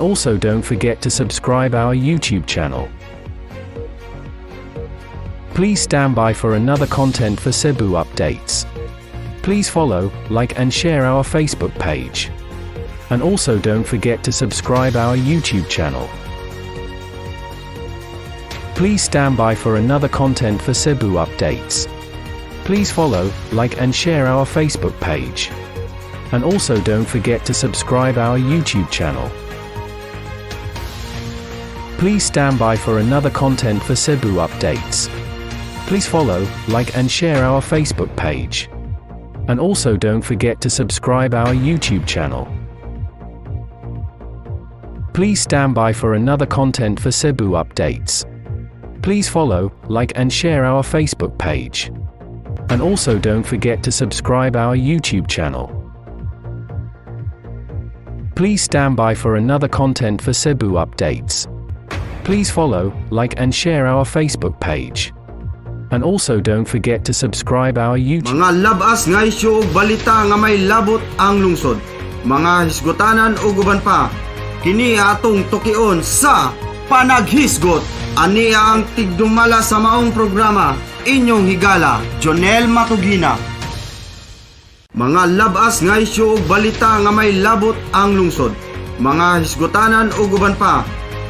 also don't forget to subscribe our YouTube channel. Please stand by for another content for Cebu updates. Please follow, like and share our Facebook page. And also don't forget to subscribe our YouTube channel. Please stand by for another content for Cebu updates. Please follow, like and share our Facebook page. And also don't forget to subscribe our YouTube channel. Please stand by for another content for Cebu updates. Please follow, like and share our Facebook page. And also don't forget to subscribe our YouTube channel. Please stand by for another content for Cebu updates. Please follow, like and share our Facebook page. And also don't forget to subscribe our YouTube channel. Please stand by for another content for Cebu updates. Please follow, like and share our Facebook page. And also don't forget to subscribe our YouTube. Mga labas nga isyu ug balita nga may labot ang lungsod. Mga hisgotanan ug uban pa. Kini atong tukion sa Panaghisgot. Ani ang tigdumala sa maong programa. Inyong higala, Jonel Matugina. Mga labas nga isyu ug balita nga may labot ang lungsod. Mga hisgotanan ug uban pa.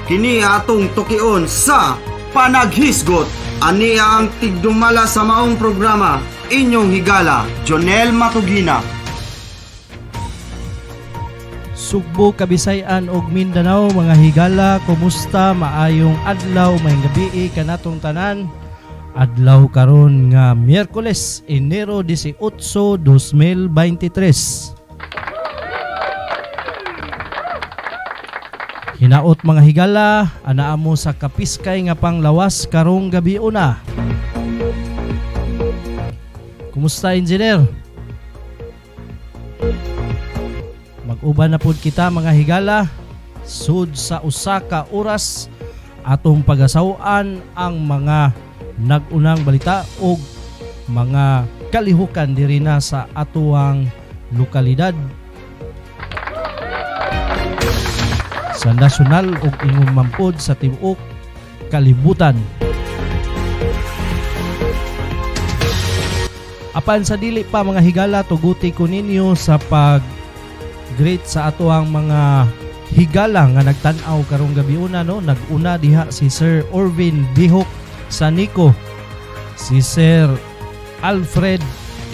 Kini atong tukion sa Panaghisgot. Ani ang tigdumala sa maong programa. Inyong higala, Jonel Matugina. Sugbo, Kabisayan ug Mindanao, mga higala, kumusta? Maayong adlaw, may gabi kanatong tanan. Adlaw karon nga Miyerkules, Enero 18, 2023. Hinaot mga higala, anaa mo sa kapiskay nga panglawas karong gabi una. Kumusta, engineer? Mag-uban na pud kita mga higala, sud sa usa ka oras atong pagasawan ang mga nag-unang balita o mga kalihukan diri na sa atuang lokalidad sa nasyonal ug ingon mampod sa tibuok kalibutan. Apan sa dili pa mga higala, tuguti ko ninyo sa pag-greet sa ato ang mga higala nga nagtan-aw karong gabi una, no? Nag-una diha si Sir Orvin Bihok Sanico, si Sir Alfred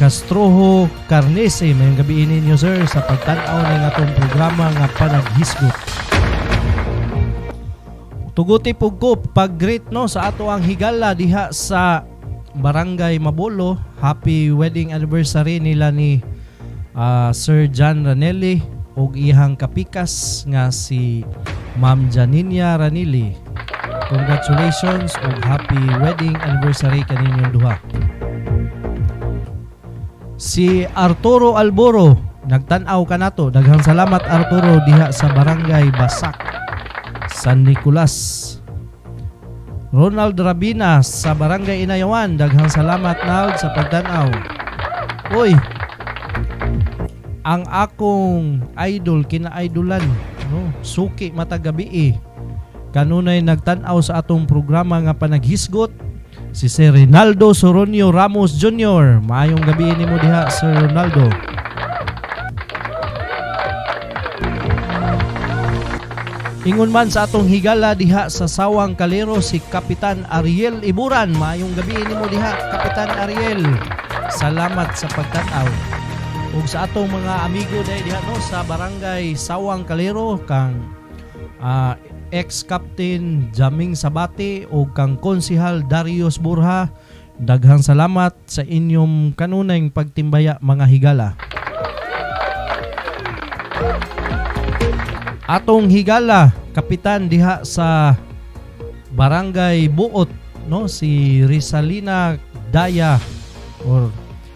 Castroho Carnese. Mayong gabi ninyo sir sa pagtan-aw ng atong programa nga Panaghisgot. Tuguti pug ko pag-greet no sa ato ang higala diha sa Barangay Mabolo. Happy wedding anniversary nila ni Sir John Ranelli ug iyang kapikas nga si Ma'am Janinia Ranili. Congratulations ug happy wedding anniversary kaninyong duha. Si Arturo Alboro nagtan-aw kanato. Daghang salamat Arturo diha sa Barangay Basak, San Nicolas. Ronald Rabina sa Barangay Inayawan, daghang salamat Nald sa pagtanaw. Uy, ang akong idol kina-idolan, no? Suki matagabi kanunay nagtanaw sa atong programa nga Panaghisgot, si Sir Rinaldo Soronio Ramos Jr. Maayong gabi nimo diha Sir Ronaldo. Ingon man sa atong higala diha sa Sawang Kalero si Kapitan Ariel Iburan. Maayong gabi nimo diha Kapitan Ariel. Salamat sa pagtan-aw. Ug sa atong mga amigo diha no sa Barangay Sawang Kalero kang ex-captain Jaming Sabate o kang konsihal Darius Burha, daghang salamat sa inyong kanunay pagtimbaya mga higala. Atong higala, kapitan diha sa Barangay Buot, no, si Rizalina Daya or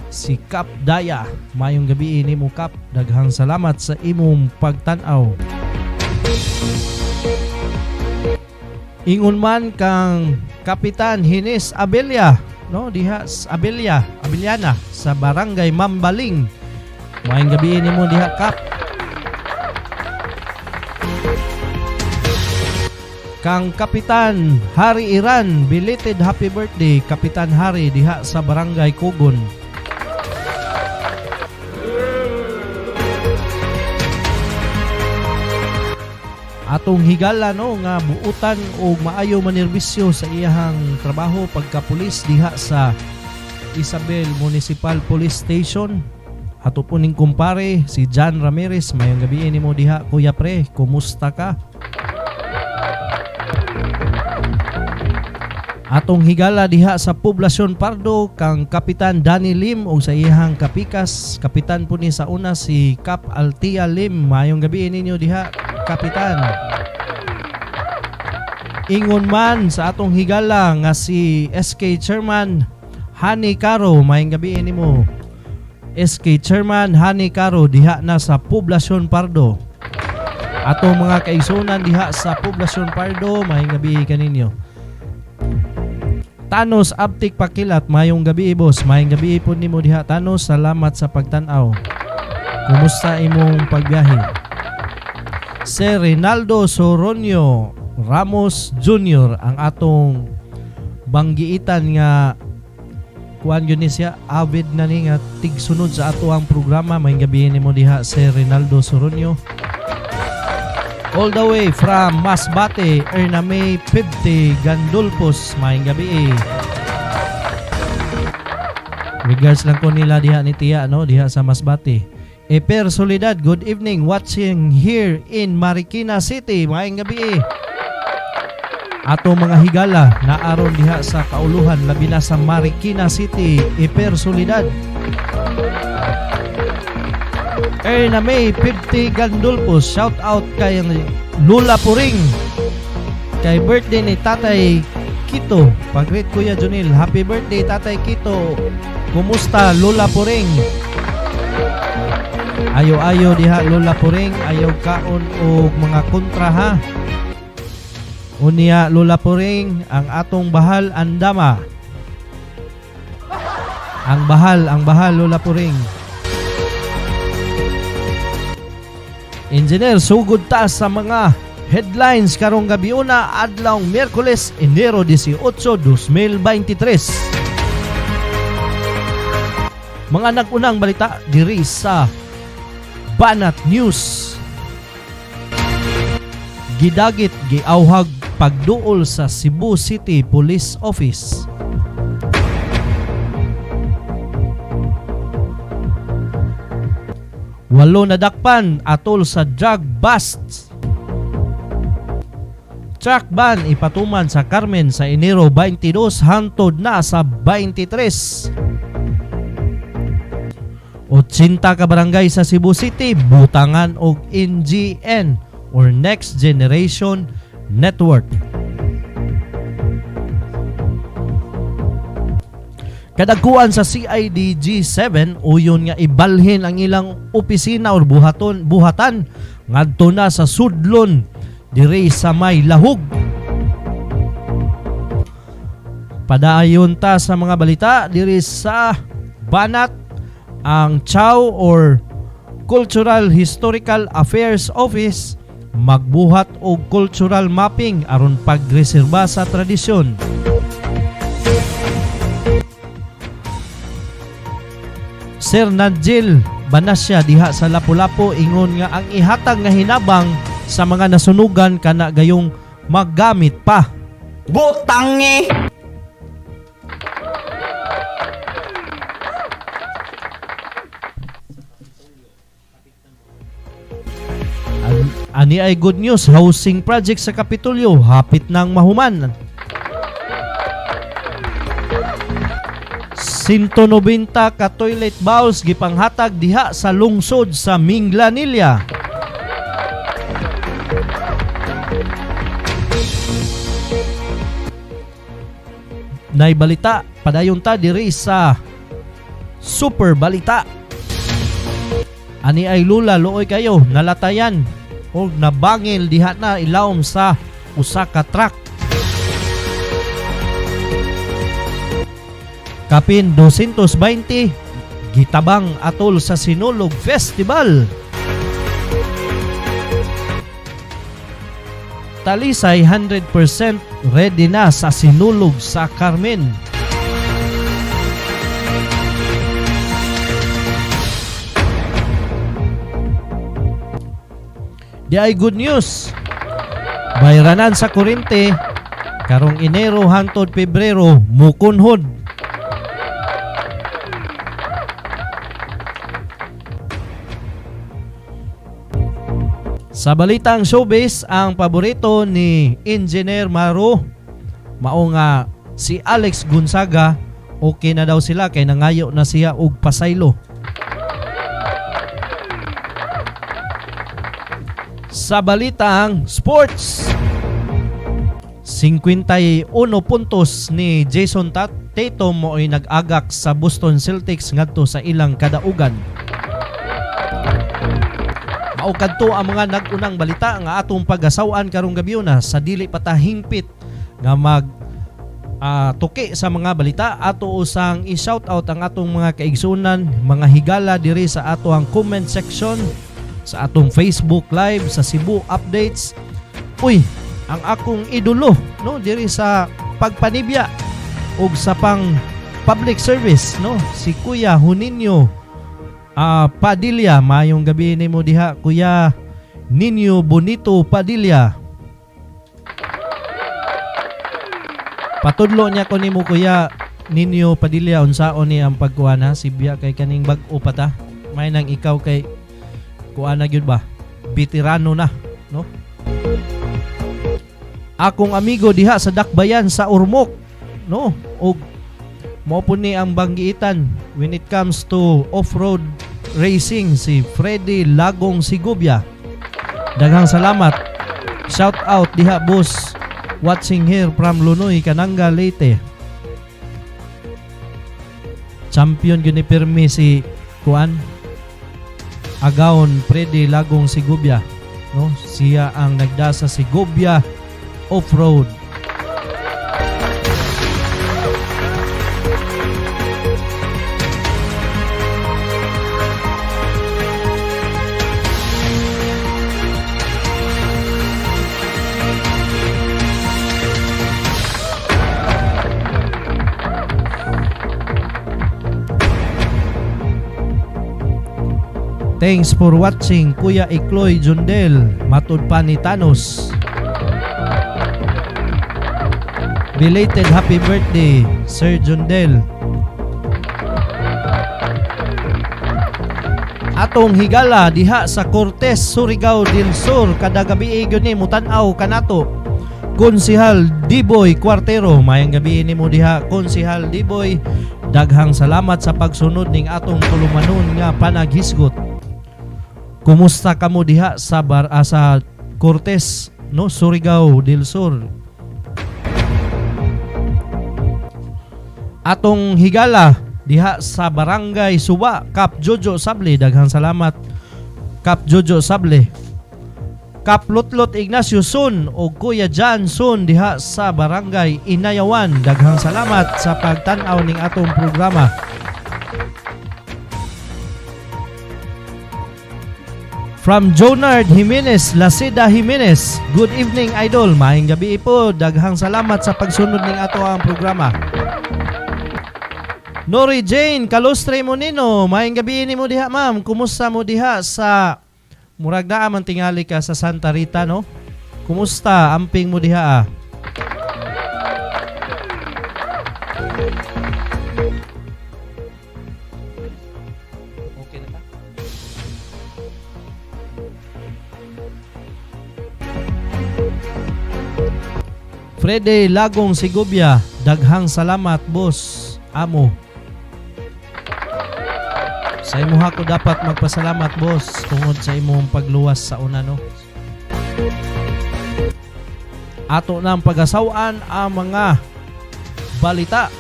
si Kap Daya. Mayong gabi nimo Kap, daghang salamat sa imong pagtan-aw. Ingon man kang Kapitan Hines Abelia, no, diha sa Abeliana sa Barangay Mambaling. Mayong gabi nimo diha Kap. kang Kapitan Hari Iran. Belated happy birthday Kapitan Hari diha sa Barangay Kugon. Atong higala no nga buutan og maayo manerbisyo sa iyahang trabaho pagka pulis diha sa Isabel Municipal Police Station. Ato po ning kumpare si John Ramirez. Mayong gabi nimo diha kuya pre, kumusta ka? Atong higala diha sa Poblasyon Pardo kang Kapitan Danny Lim ug sa iyahang kapikas kapitan po ni sa una si Cap Altia Lim. Mayong gabi ninyo diha Kapitan. Ingon man sa atong higala nga si SK Chairman Hani Caro. Mayong gabi nimo SK Chairman Hani Caro diha na sa Poblasyon Pardo. Atong mga kaigsunan diha sa Poblasyon Pardo, mayong gabi kaninyo. Thanos Aptik Pakilat, mayong gabi boss. Mayong gabi po nimo diha Thanos, salamat sa pagtan-aw. Kumusta imong pagbiyahe? Sir Rinaldo Soronio Ramos Jr. ang atong banggiitan nga kuan yun siya, avid na ni nga tigsunod sa ato ang programa. Mayong gabi nimo diha Sir Rinaldo Soronio. All the way from Masbate, Ernamay 50 Gandulpos, mayong gabi. Regards lang ko nila diha ni Tia no, diha sa Masbate. Per Soledad, good evening, watching here in Marikina City, mayong gabi. Ato mga higala na aron diha sa kauluhan labi na sa Marikina City, Per Soledad. Na May 50 Gandulpos, shout out kay Lula Puring. Kay birthday ni Tatay Kito. Pag-greet Kuya Junil, happy birthday Tatay Kito. Kumusta Lula Puring? Ayo-ayo diha Lula Puring, ayaw kaon og mga kontra ha. Unya Lula Puring, ang atong bahal andama. Ang bahal Lula Puring. Engineer, sugod ta sa mga headlines karong gabiuna adlaw Miyerkules, Enero 18, 2023. Mga nag-unang balita diri sa Banat News. Gidagit giawhag pagduol sa Cebu City Police Office. Walo nadakpan atol sa drug bust. Truck ban ipatuman sa Carmen sa Enero 22 hangtod na sa 23. 80 ka barangay sa Cebu City butangan og NGN or Next Generation Network. Kadagkuan sa CIDG7 uyon nga ibalhin ang ilang opisina or buhatan ngadto na sa sudlon diri sa may Lahug. Padayon ta sa mga balita diri sa Banat. Ang CHAO or Cultural Historical Affairs Office magbuhat og cultural mapping aron pagreserba sa tradisyon. Sir Nadjil Banasya diha sa Lapu-Lapu ingon nga ang ihatag nga hinabang sa mga nasunugan kana gayong maggamit pa. Butangi! Ani ay good news, housing project sa Kapitolyo hapit nang mahuman. 190 ka toilet bowls gipanghatag diha sa lungsod sa Minglanilla. Naibalita padayon ta diri sa Super Balita. Ani ay lula looy kayo nalatayan o nabangil diha na ilawom sa usa ka truck. Kapin 220 gitabang atol sa Sinulog Festival. Talisay 100% ready na sa sinulog sa Carmen. Di ay good news. Bayranan sa kuryente karong Enero hangtod Pebrero mukunhod. Sa balitang showbiz, ang paborito ni Engineer Maro mao nga si Alex Gonzaga, okay na daw sila kay nangayo na siya og pasaylo. Sa balitang sports, 51 puntos ni Jason Tatum mo ay nag-agak sa Boston Celtics ngadto sa ilang kadaugan. Mao kadto ang mga nag-unang balita nga atong pag-asawan karong gabi na sa dili patahingpit nga mag tuki sa mga balita. Ato usang i-shoutout ang atong mga kaigsunan, mga higala diri sa ato ang comment section sa atong Facebook Live sa Cebu Updates. Uy, ang akong idolo no diri sa pagpanibya ug sa pang public service no, si Kuya Juninho Padilla. Mayong gabi nimo diha Kuya Nino Bonito Padilla. Patudlo niya ko nimo Kuya Nino Padilla unsaon ni ang pagkuana sibya kay kaning bag-o pata. May nang ikaw kay kuana gyud ba? Veterano na, no? Akong amigo diha sa Dakbayan sa Ormoc, no? Og mo po ni ang banggiitan when it comes to off-road racing, si Freddy Lagong Sigubia. Daghang salamat. Shout out diha boss. Watching here from Lunoy, Kananga, Leyte. Champion gyud ni pirmi si Kuan Agaon Freddy Lagong Sigubia, no? Siya ang nagdasa Sigubia Off-Road. Thanks for watching Kuya Ikloy Jundel, matud pa ni Thanos. Belated happy birthday Sir Jundel. Atong higala diha sa Cortes, Surigao del Sur, kada gabi gyud ni mutan-aw kanato Konsehal Diboy Cuartero. Mayang gabi nimo diha Konsehal Diboy. Daghang salamat sa pagsunod ning atong tulumanon nga panaghisgot. Kumusta kamo diha sa sa Cortes, no, Surigao del Sur? Atong higala diha sa Barangay Suba, Kap Jojo Sable. Daghang salamat Kap Jojo Sable. Kap Lotlot Ignacio Sun o Kuya Jan Sun diha sa Barangay Inayawan. Daghang salamat sa pagtan-aw ning atong programa. From Jonard Jimenez, Lasida Jimenez, good evening idol. Maayong gabi po. Daghang salamat sa pagsunod ning ato ang programa. Nori Jane Kalostre Monino, maayong gabi nimo diha ma'am. Kumusta mo diha sa murag naa man tingali ka sa Santa Rita, no? Kumusta amping mo diha? Okay na ba? Freddy Lagong Sigubia, daghang salamat boss amo. Sa imuha ko dapat magpasalamat boss tungod sa imong pagluwas sa una, no? Ato nang pag-asawaan ang mga balita.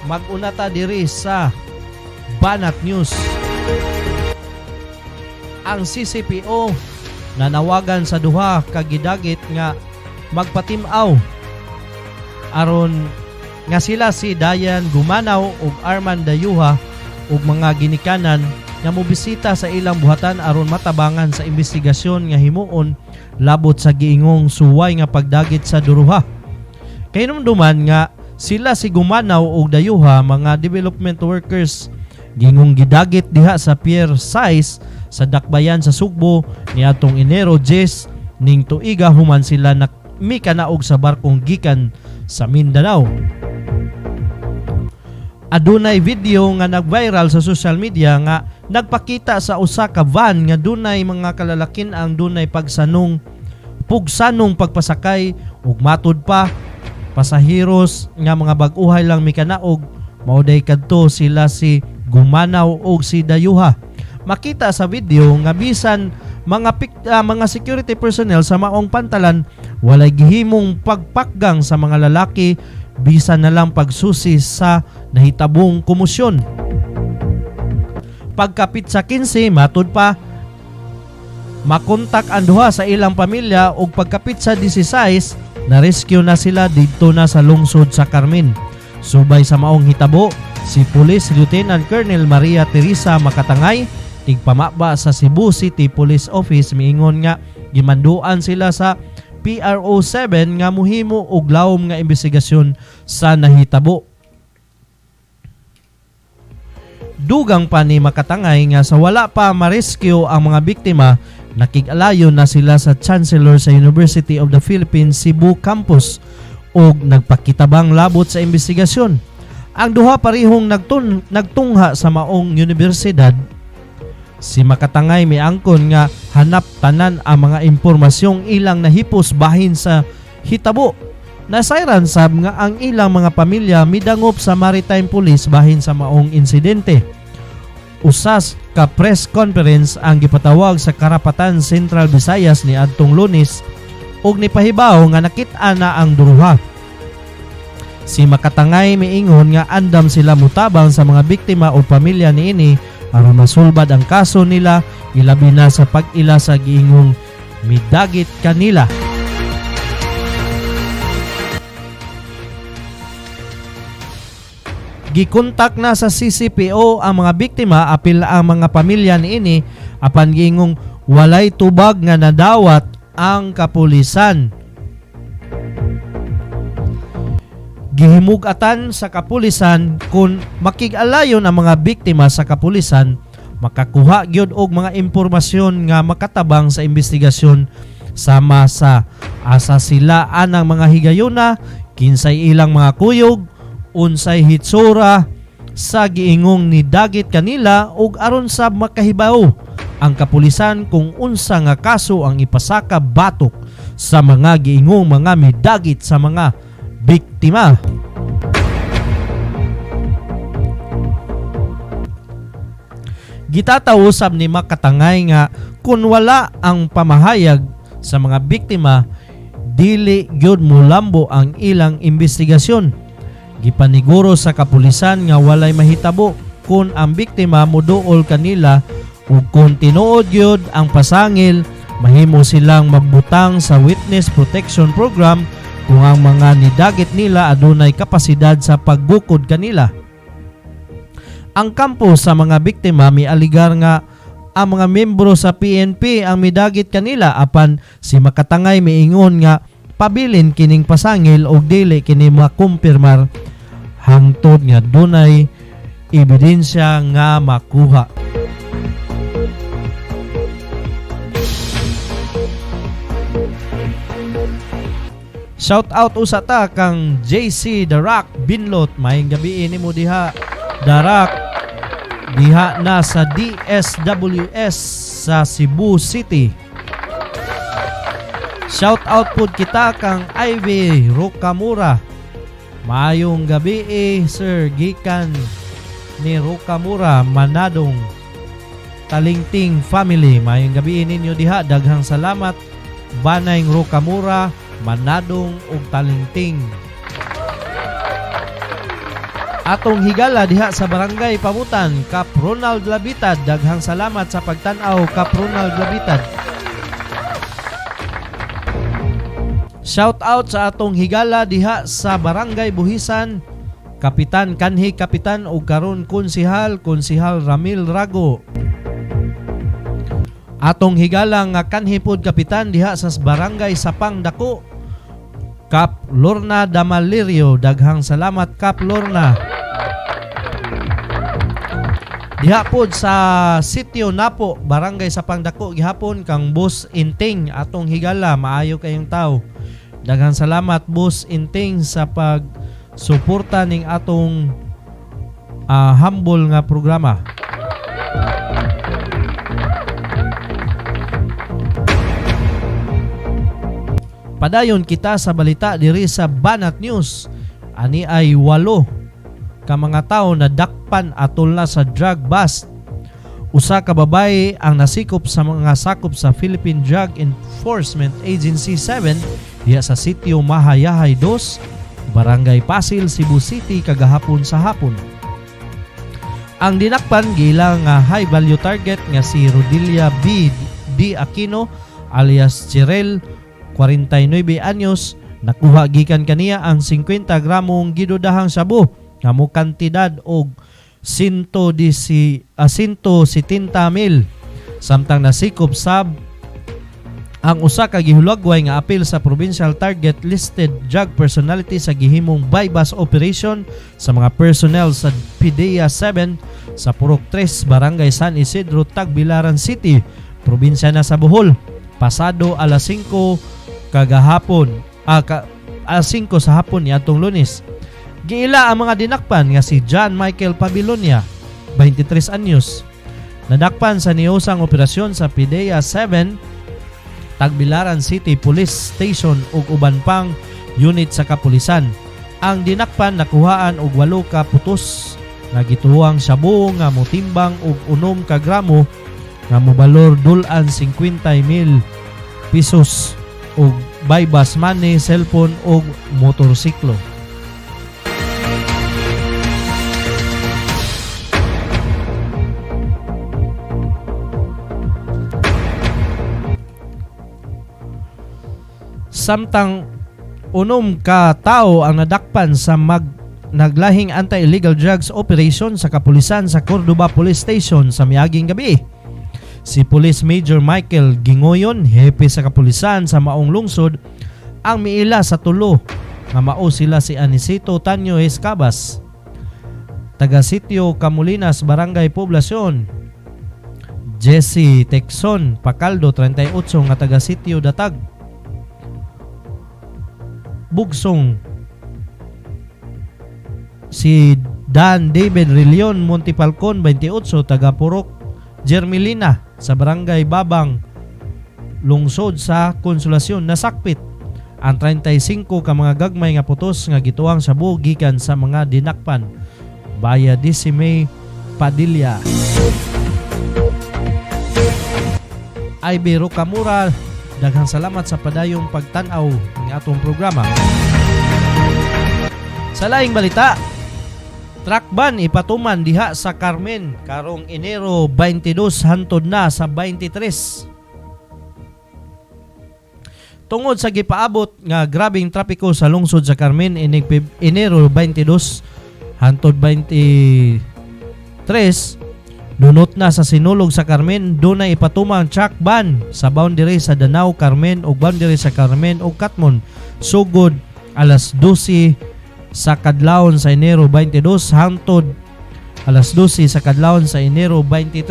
Mag-una ta diri sa Banat News. Ang CCPO nanawagan sa duha ka gidagit nga magpatim-aw aron nga sila si Dayan Gumanaw ug Arman Dayuha ug mga ginikanan nga mobisita sa ilang buhatan aron matabangan sa investigasyon nga himuon labot sa giingong suway nga pagdagit sa duruha. Kainomduman nga sila si Gumanaw ug Dayuha mga development workers gingong gidagit diha sa Pier 6 sa Dakbayan sa Sugbo niadtong Enero 10 ning tuiga human sila mikanaog sa barkong gikan sa Mindanao. Adunay video nga nag-viral sa social media nga nagpakita sa usa ka van nga dunay mga kalalakin ang dunay pugsanong pagpasakay ug matud pa pasaheros nga mga bag-uhay lang mikanaog mauday kadto sila si Gumanaw ug si Dayuha. Makita sa video nga bisan mga security personnel sa maong pantalan walay gihimong pagpakgang sa mga lalaki bisan na lang pagsusi sa nahitabong komosyon. Pagkapit sa 15 matud pa makontak ang duha sa ilang pamilya ug pagkapit sa 16 na-rescue na sila didto na sa lungsod sa Carmen. Subay sa maong hitabo si Police Lieutenant Colonel Maria Teresa Makatangay tigpamaba sa Cebu City Police Office miingon nga gimanduan sila sa PRO 7 nga muhimo og lawom nga investigasyon sa nahitabo. Dugang pa ni Makatangay nga sa wala pa ma-rescue ang mga biktima, nakig-alayon na sila sa Chancellor sa University of the Philippines Cebu Campus og nagpakitabang labot sa investigasyon. Ang duha parehong nagtungha sa maong universidad. Si Makatangay miangkon nga hanap tanan ang mga impormasyong ilang nahipos bahin sa hitabo. Nasayran sab nga ang ilang mga pamilya midangop sa Maritime Police bahin sa maong insidente. Usas ka press conference ang gipatawag sa Karapatan Central Visayas ni adtong Lunes ug nipahibaw nga nakit-a na ang duruha. Si Makatangay miingon nga andam sila mutabang sa mga biktima o pamilya niini aron masulbad ang kaso nila ilabi na sa pag-ila sa giingong midagit kanila. Gikontak na sa CCPO ang mga biktima apil ang mga pamilya niini apan giingong walay tubag nga nadawat ang kapulisan. Gihimug-atan sa kapulisan kung makig-alayon ang mga biktima sa kapulisan makakuha gyud og mga impormasyon nga makatabang sa investigasyon sama sa asa sila anang mga higayuna, kinsay ilang mga kuyog, unsay hitsura sa giingong ni dagit kanila ug aron sa makahibaw ang kapulisan kung unsa nga kaso ang ipasaka batok sa mga giingong mga midagit sa mga biktima. Gitataw usab ni Makatangay nga kung wala ang pamahayag sa mga biktima dili gyud molambo ang ilang investigasyon. Gipaniguro sa kapulisan nga walay mahitabo kung ang biktima moduol kanila ug kung tinuod gyud ang pasangil mahimo silang magbutang sa Witness Protection Program kung ang mga nidagit nila adunay kapasidad sa pagbukod kanila. Ang kampo sa mga biktima mialigar nga ang mga membro sa PNP ang midagit kanila apan si Makatangay miingon nga pabilin kining pasangil og dili kini makumpirmar hangtod nga dunay ebidensya nga makuha. Shout out usa ta kang JC The Rock Binlot. Maayong gabi nimo diha The Rock diha na sa DSWS sa Cebu City. Shout out pud kita kang Ivy Rokamura. Maayong gabi sir gikan ni Rokamura Manadong Talingting family. Maayong gabi ninyo diha, daghang salamat Banayng Rokamura Manadong ug Talingting. Atong higala diha sa Barangay Pamutan, Kap Ronald Labitad. Daghang salamat sa pagtan-aw Kap Ronald Labitad. Shout out sa atong higala diha sa Barangay Buhisan, Kapitan Kanhi Kapitan ug karon Konsihal Ramil Rago. Atong higalang nga kanhipod kapitan diha sa barangay Sapang Dako, Kap Lorna Damalirio. Daghang salamat Kap Lorna. Diha pod sa sitio Napo, barangay Sapang Dako gihapon kang Boss Inting atong higala. Maayo kayong tao. Daghang salamat Boss Inting sa pag suporta ning atong humble nga programa. Padayon kita sa balita diri sa Banat News. Ani ay 8 ka mga tawo na dakpan atol na sa drug bust. Usa ka babae ang nasikop sa mga sakop sa Philippine Drug Enforcement Agency 7 diya sa sitio Mahayahay 2, Barangay Pasil, Cebu City kagahapon sa hapon. Ang dinakpan gilang nga high value target nga si Rodilia B. D. Aquino alias Chirel, 49 anyos. Nakuha gikan kaniya ang 50 gramong gidudahang shabu nga mo kantidad og 170 mil. Samtang nasikop sab ang usa ka gihulagway nga apil sa provincial target listed drug personality sa gihimong bypass operation sa mga personnel sa PDEA 7 sa Purok 3, Barangay San Isidro, Tagbilaran City, probinsya na sa Bohol, pasado alas 5 kagahapon, alas 5 sa hapon niadtong Lunes. Giila ang mga dinakpan nga si John Michael Pabilonia, 23 anyos. Nadakpan sa niusang operasyon sa PDEA 7 Tagbilaran City Police Station ug uban pang unit sa kapulisan. Ang dinakpan nakuhaan og 8 ka putos nga gituwang shabu nga motimbang og 6 ka gramo nga mobalor dulan 50,000 pesos og bypass money, cellphone og motorsiklo. Samtang 6 ka tao ang nadakpan sa naglahing anti-illegal drugs operation sa kapulisan sa Cordoba Police Station sa miaging gabi. Si Police Major Michael Gingoyon, hepe sa kapulisan sa maong lungsod, ang miila sa tulo nga mao sila si Anisito Tanyo Escabas, taga sitio Camulinas, Barangay Poblasyon; Jesse Texon Pacaldo, 38, nga taga sitio Datag; Bugsong si Dan David Rillion Montipalcon, 28, taga Purok Jermelina sa Barangay Babang, lungsod sa Konsolasyon. Nasakpit ang 35 ka mga gagmay nga putos nga gituang shabu gikan sa mga dinakpan. Baya Disime Padilla. Ivy Rocamura, daghang salamat sa padayong pagtan-aw ng atong programa. Sa laing balita, truck ban ipatuman diha sa Carmen karong Enero 22 hantod na sa 23. Tungod sa gipaabot nga grabing trapiko sa lungsod sa Carmen inig Enero 22 hantod 23, nunot na sa sinulog sa Carmen dunay ipatumang truck ban sa boundary sa Danao, Carmen ug boundary sa Carmen ug Katmon sugod alas 12 sa kadlawon sa Enero 22 hangtod alas 12 sa kadlawon sa Enero 23.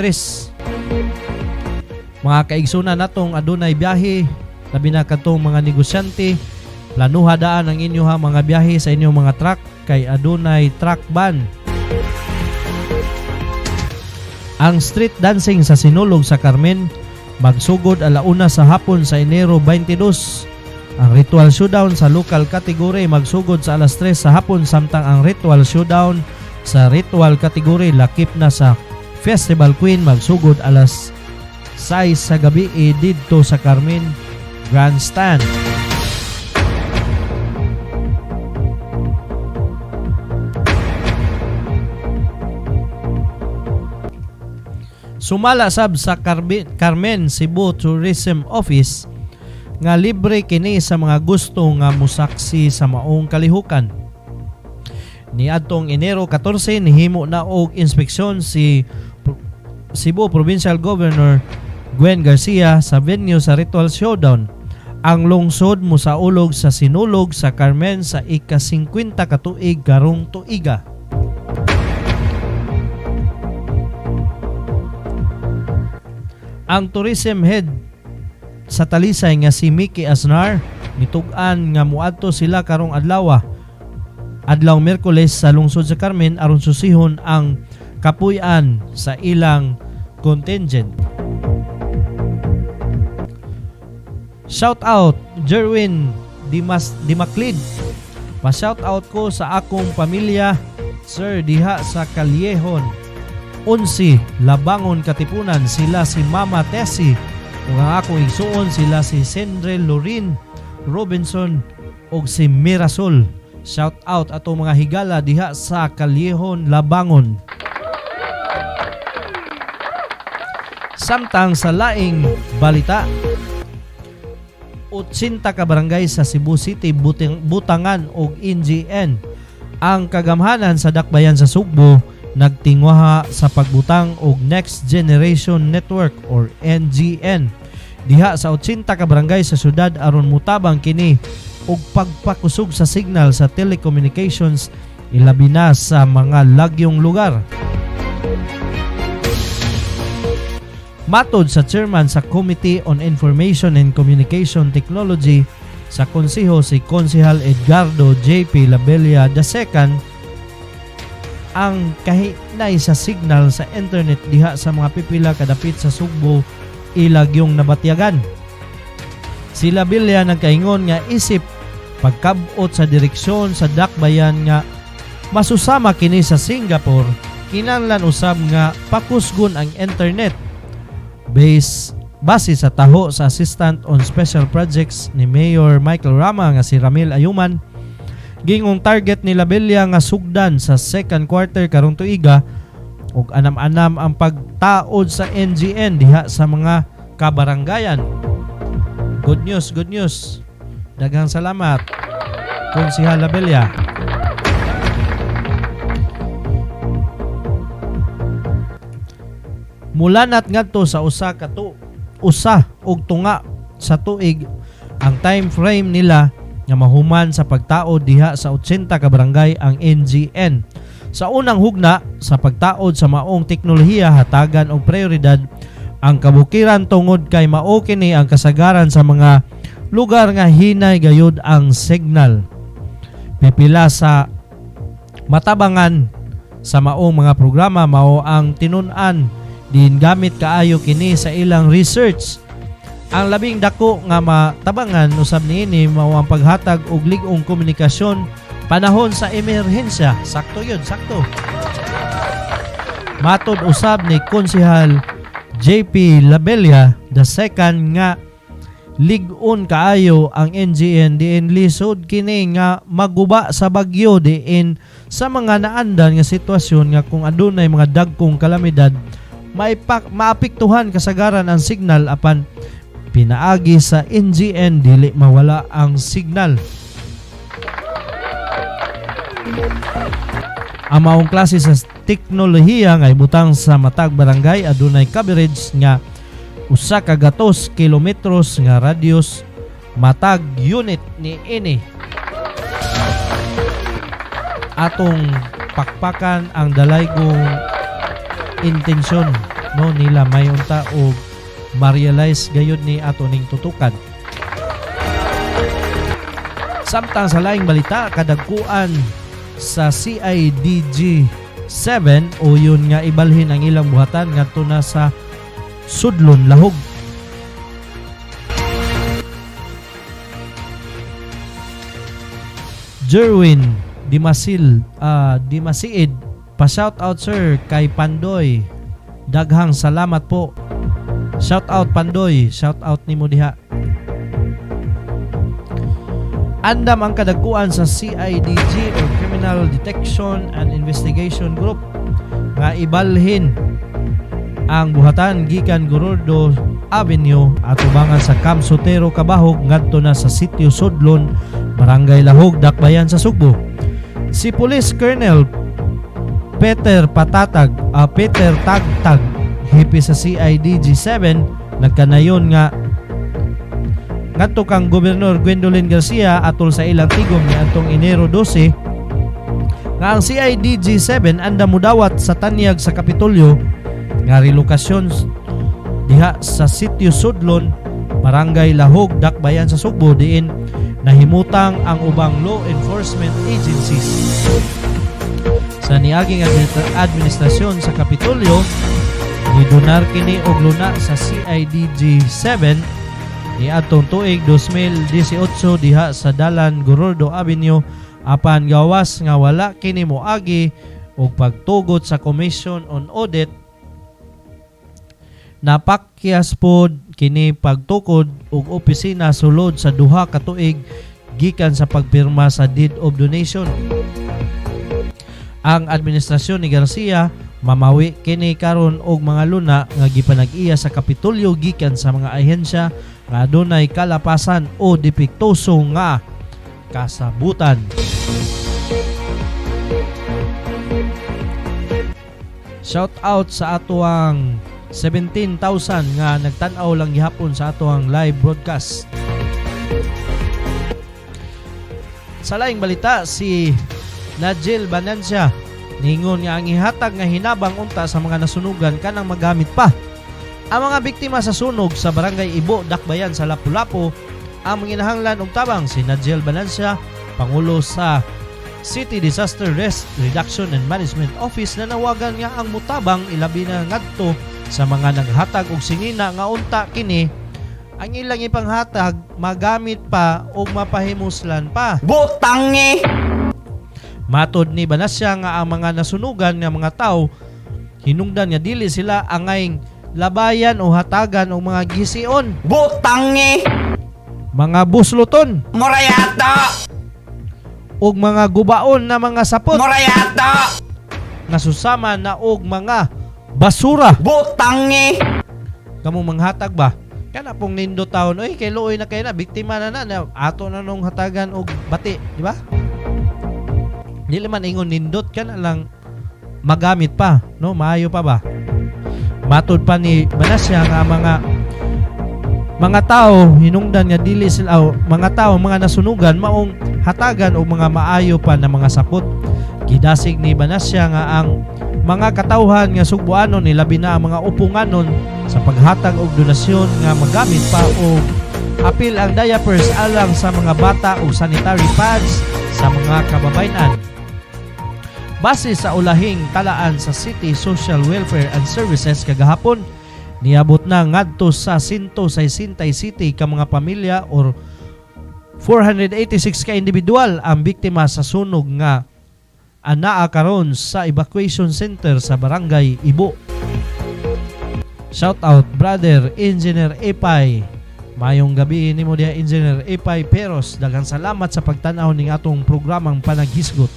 Mga kaigsunan natong adunay biyahe, labi na katong mga negosyante, planuha daan ang inyo ha mga biyahe sa inyong mga truck kay adunay truck ban. Ang street dancing sa sinulog sa Carmen magsugod alauna sa hapon sa Enero 22. Ang ritual showdown sa local category magsugod sa alas 3 sa hapon, samtang ang ritual showdown sa ritual category lakip na sa Festival Queen magsugod alas 6 sa gabi didto sa Carmen Grandstand. Sumala sab sa Carmen Cebu Tourism Office nga libre kini sa mga gusto nga musaksi sa maong kalihukan. Niadtong Enero 14 nihimo na og inspeksyon si Cebu Provincial Governor Gwen Garcia sa venue sa Ritual Showdown. Ang lungsod mosaulog sa sinulog sa Carmen sa ika-50 katuig karong tuiga. Ang tourism head sa Talisay nga si Mickey Aznar nitug-an nga muadto sila karong adlaw Miyerkules sa lungsod sa Carmen aron susihon ang kapuy-an sa ilang contingent. Shout out Jerwin Dimaclid. Pa-shout out ko sa akong pamilya sir diha sa Callejon 11 Labangon Katipunan. Sila si Mama Tessie ug ang akong igsuon sila si Sendre Lorin Robinson ug si Mirasol. Shout out ato mga higala diha sa Callejon Labangon. Samtang sa laing balita, 80 ka barangay sa Cebu City butangan og NGN. Ang kagamhanan sa dakbayan sa Sugbo nagtingwaha sa pagbutang og Next Generation Network or NGN diha sa 80 ka barangay sa syudad aron mutabang kini og pagpakusog sa signal sa telecommunications ilabi na sa mga lagyong lugar. Matod sa chairman sa Committee on Information and Communication Technology sa konseho si Konsehal Edgardo JP Labella II, ang kahinay sa signal sa internet diha sa mga pipila kadapit sa Sugbo ilagyong nabatyagan. Si Labella nagkaingon nga isip pagkabot sa direksyon sa dakbayan nga masusama kini sa Singapore, kinahanglan usab nga pakusgon ang internet. Base sa taho sa Assistant on Special Projects ni Mayor Michael Rama nga si Ramil Ayuman, gingong target ni Labella nga sugdan sa second quarter karong tuiga ug anam-anam ang pagtaod sa NGN diha sa mga kabarangayan. Good news. Daghang salamat Konsehal Labella. Mula nat ngadto sa usa og tunga sa tuig ang time frame nila nga mahuman sa pagtaod diha sa 80 ka barangay ang NGN. Sa unang hugna sa pagtaod sa maong teknolohiya hatagan og prioridad ang kabukiran tungod kay mao kini ang kasagaran sa mga lugar nga hinay gayud ang signal. Pipila sa matabangan sa maong mga programa mao ang tinun-an din gamit kaayo kini sa ilang research. Ang labing dako nga matabangan usab niini mao ang paghatag og lig-ong komunikasyon panahon sa emerhensya. Sakto yun, sakto. Matod usab ni Konsehal JP Labella II nga lig-on kaayo ang NGN diin lisod kini nga maguba sa bagyo diin sa mga naandan nga sitwasyon nga kung adunay mga dagkong kalamidad maapektuhan kasagaran ang signal apan pinaagi sa NGN dili mawala ang signal. Ang maong klase sa teknolohiya nga ibutang sa matag barangay adunay coverage nga 100 kilometros nga radius matag unit ni ini. Atong pakpakan ang dalaygong intensyon no nila may unta og ma-realize gayud ni ato ning tutukan. Samtang sa laing balita kadagkuan sa CIDG 7 o yun nga ibalhin ang ilang buhatan ngadto na sa Sudlon Lahog. Jerwin Dimasiid pa-shout out sir kay Pandoy. Daghang salamat po. Shout out Pandoy, shout out nimo diha. Andam ang kadagkuan sa CIDG or Criminal Detection and Investigation Group nga ibalhin ang buhatan gikan Gorordo Avenue at ubangan sa Camp Sotero Cabahog ngadto na sa Sitio Sudlon, Barangay Lahog, Dakbayan sa Sugbo. Si Police Colonel Peter Tagtag, hipi sa CIDG 7 nagkanayon nga ngadto kang Gobernador Gwendolyn Garcia atol sa ilang tigom niadtong Enero 12 nga ang CIDG-7 anda mudawat sa tanyag sa Kapitolyo nga relokasyon diha sa Sitio Sudlon, Barangay Lahog, Dakbayan sa Sugbo diin nahimutang ang ubang law enforcement agencies. Sa niaging administrasyon sa Kapitolyo, gidonar kini og luna sa CIDG-7 niadtong tuig 2018 diha sa Dalan Gorordo Avenue apan gawas nga wala kini moagi og pagtugot sa Commission on Audit. Napakyas pod kini pagtukod og opisina sulod sa duha ka tuig gikan sa pagpirma sa deed of donation. Ang administrasyon ni Garcia mamawi kini karon og mga luna nga gipanag-iya sa Kapitolyo gikan sa mga ahensya nga adunay kalapasan o depektoso nga kasabutan. Shout out sa atuang 17,000 nga nagtan-aw lang gihapon sa atuang live broadcast. Sa laing balita, si Najel Banancia ningon nga ang ihatag nga hinabang unta sa mga nasunugan kanang magamit pa. Ang mga biktima sa sunog sa Barangay Ibo, Dakbayan sa Lapu-Lapu ang manginahanglan og tabang. Si Najel Banancia, Pangulo sa City Disaster Risk Reduction and Management Office, na nawagan nga ang mutabang ilabi na ngadto sa mga naghatag og singina nga unta kini ang ilang ipanghatag magamit pa o mapahimuslan pa. Butangi! Matod ni Banacia nga ang mga nasunugan nga mga tao hinungdan nga dili sila angay labayan o hatagan o mga gision. Butangi! Mga busluton. Morayata! Og mga gubaon na mga sapot. Morayata! Nga susama na og mga basura. Butangi! Kamong manghatag ba? Kana pong nindo taon, oy kay luoy na kay na biktima na ato na nung hatagan og bati, di ba? Dili man ingon nindot kana lang magamit pa, no? Maayo pa ba? Matod pa ni Banacia nga mga tao hinungdan nga dili sila mga tao mga nasunugan maong hatagan og mga maayo pa na mga sapot. Gidasig ni Banacia nga ang mga katawhan nga Sugboanon nilabi na ang mga upunganon sa paghatag og donasyon nga magamit pa o apil ang diapers alang sa mga bata o sanitary pads sa mga kababayan. Base sa ulahing talaan sa City Social Welfare and Services kagahapon, niabot na ngadto sa 160 city ka mga pamilya or 486 ka individual ang biktima sa sunog nga anaa karon sa evacuation center sa Barangay Ibo. Shout out brother Engineer Epay. Mayong gabi nimo diha Engineer Epay Peros. Daghang salamat sa pagtan-aw ning atong programang Panaghisgot.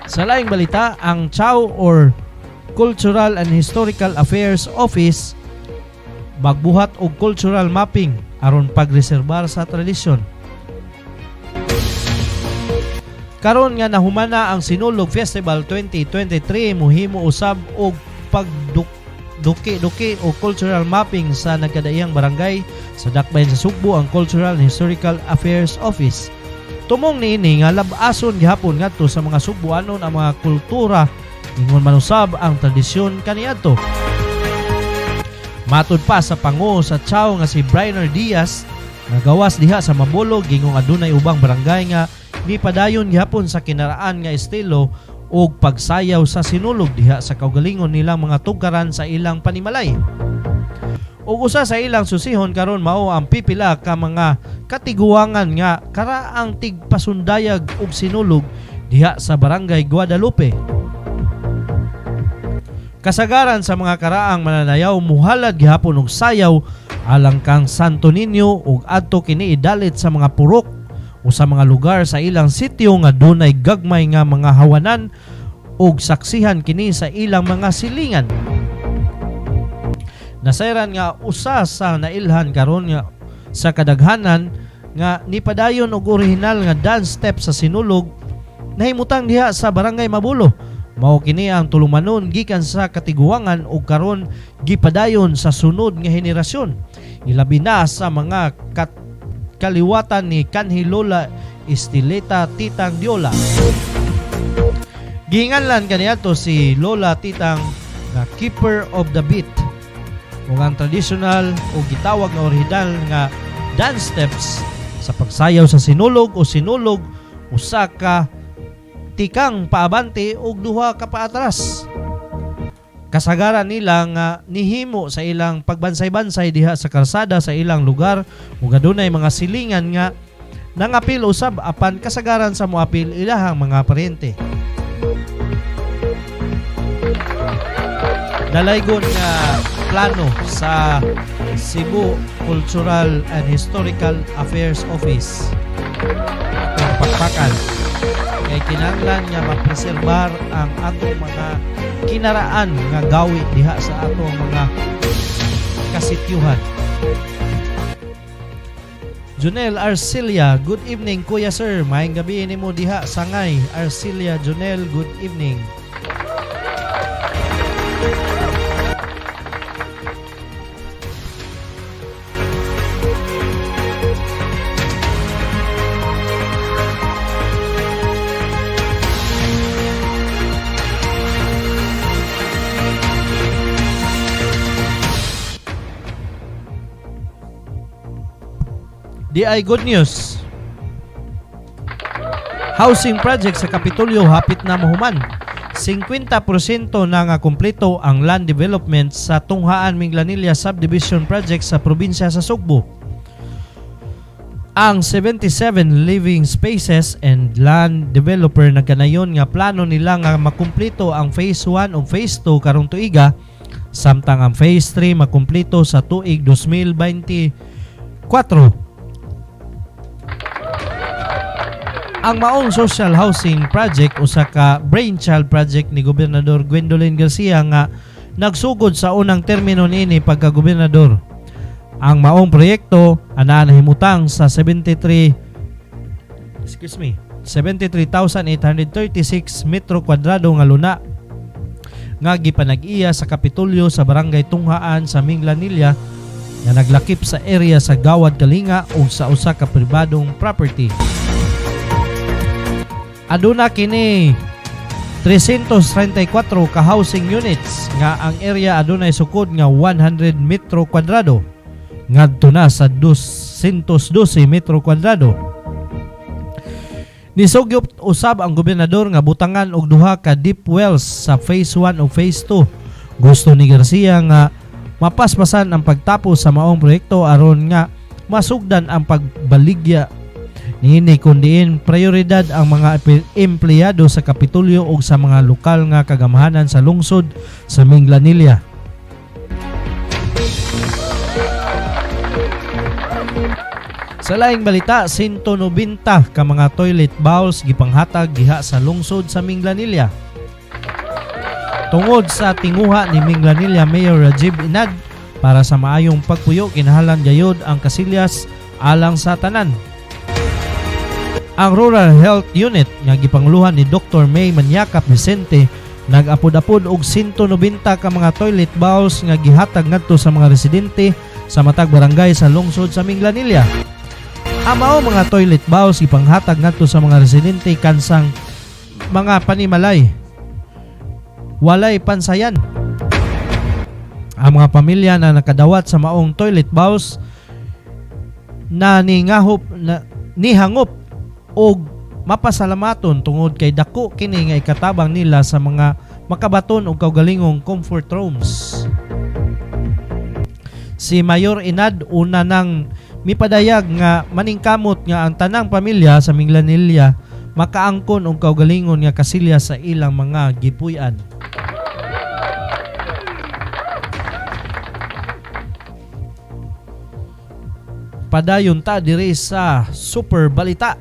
Sa laing balita, ang CHAO or Cultural and Historical Affairs Office magbuhat og cultural mapping aron pagreserbar sa tradisyon. Karon nga nahumana ang Sinulog Festival 2023, muhimo usab og pagduki-duki o cultural mapping sa nagkadaiyang barangay sa Dakbayan sa Sugbo ang Cultural and Historical Affairs Office. Tumong niini nga labason gihapon ngadto sa mga Sugboanon ang mga kultura ingon man usab ang tradisyon kaniadto. Matud pa sa pangu sa CHAO nga si Brainer Diaz nagawas diha sa Mabolo gingong adunay ubang barangay nga nipadayon gihapon sa kinaraan nga estilo og pagsayaw sa sinulog diha sa kaugalingon nilang mga tugaran sa ilang panimalay. Ug usa sa ilang susihon karon mao ang pipila ka mga katiguangan nga karaang tigpasundayag og sinulog diha sa Barangay Guadalupe. Kasagaran sa mga karaang mananayaw muhalad gihapon og sayaw alang kang Santo Niño ug adto kini idalit sa mga purok o sa mga lugar sa ilang sitio nga dunay gagmay nga mga hawanan ug saksihan kini sa ilang mga silingan. Nasayran nga usa sa nailhan karon nga sa kadaghanan nga nipadayon og orihinal nga dance step sa sinulog nahimutang diha sa Barangay Mabulo. Mao kini ang tulumanon gikan sa katiguangan ug karon gipadayon sa sunod nga henerasyon. Ilabi na sa mga kaliwatan ni kanhi Lola Estelita Titang Diola. Giinganlan kaniadto si Lola Titang nga Keeper of the Beat, ug ang traditional o gitawag nga original nga dance steps sa pagsayaw sa sinulog o sinulog usa ka tikang paabante ug duha ka paatras. Kasagaran nila nga nihimo sa ilang pagbansay-bansay diha sa kalsada sa ilang lugar ug adunay mga silingan nga nangapil usab apan kasagaran sa moapil ilahang mga paryente. Dalaygon nga plano sa Cebu Cultural and Historical Affairs Office ang pakpakan kay kinahanglan nga mapreserbar ang atong mga kinaraan nga gawi diha sa atong mga kasityuhan. Junel Arcilia, good evening kuya sir. Maayong gabi nimo diha sangay. Arcilia Junel, good evening. Di ay good news. Housing project sa Kapitolyo hapit na mahuman. 50% na nga kumpleto ang land development sa Tunghaan Minglanilla Subdivision Project sa probinsya sa Sugbo. Ang 77 living spaces and land developer nagkanayon nga plano nila nga makumpleto ang phase 1 o phase 2 karong tuiga, samtang ang phase 3 makumpleto sa tuig 2024. Ang maong social housing project usa ka brainchild project ni Gobernador Gwendolyn Garcia nga nagsugod sa unang termino niini pagka-gobernador. Ang maong proyekto ana nahimutang sa 73,836 metro kwadrado nga luna nga gipanag-iya sa Kapitolyo sa Barangay Tunghaan sa Minglanilla nga naglakip sa area sa Gawad Kalinga o sa usa ka pribadong property. Aduna kini 334 ka housing units nga ang area adunay sukod nga 100 metro kwadrado ngadto na sa 212 metro kwadrado. Nisugyop usab ang gobernador nga butangan og duha ka deep wells sa phase 1 o phase 2. Gusto ni Garcia nga mapaspasan ang pagtapos sa maong proyekto aron nga masugdan ang pagbaligya niini kundiin prioridad ang mga empleyado sa Kapitolyo ug sa mga lokal nga kagamahanan sa lungsod sa Minglanilla. Sa laing balita, 190 ka mga toilet bowls gipanghatag diha sa lungsod sa Minglanilla. Tungod sa tinguha ni Minglanilla Mayor Rajib Inad para sa maayong pagpuyo kinahanglan gayud ang kasilyas alang sa tanan. Ang Rural Health Unit nga gipangluhan ni Dr. May Manyakap Vicente nag-apod-apod og 190 ka mga toilet bowls nga gihatag ngadto sa mga residente sa matag barangay sa lungsod sa Minglanilla. Ang mao mga toilet bowls gipanghatag ngadto sa mga residente kansang mga panimalay walay pansayan. Ang mga pamilya na nakadawat sa maong toilet bowls na nihangop og mapasalamaton tungod kay dako kini nga ikatabang nila sa mga makabaton og kaugalingong comfort rooms. Si Mayor Inad una nang mipadayag nga maningkamot nga ang tanang pamilya sa Minglanilla makaangkon og kaugalingon nga kasilya sa ilang mga gipuy-an. Padayon ta diri sa Super Balita.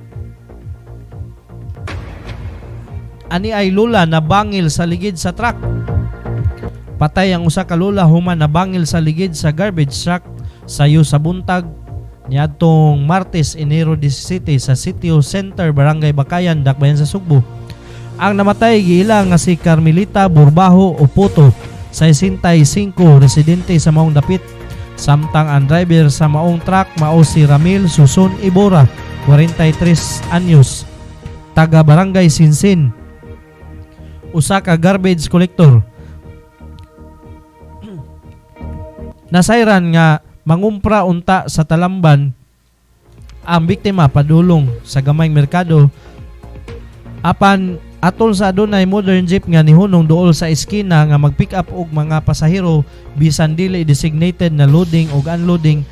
Ani ay lula na bangil sa ligid sa truck. Patay ang usa ka lula human na bangil sa ligid sa garbage truck sayo sa buntag niadtong Martes, Enero 17 sa Sitio Center, Barangay Bakayan, Dakbayan sa Sugbo. Ang namatay giilang nga si Carmelita Burbajo Opoto, 65, residente sa maong dapit. Samtang ang driver sa maong truck mao si Ramil Suson Ibora, 43 anyos, taga Barangay Sinsin. Usa ka garbage collector. Nasayran nga mangumpra unta sa Talamban ang biktima padulong sa gamayng merkado apan atol sa adunay modern jeep nga nihunong duol sa eskina nga mag-pick up og mga pasahero bisan dili designated na loading ug unloading.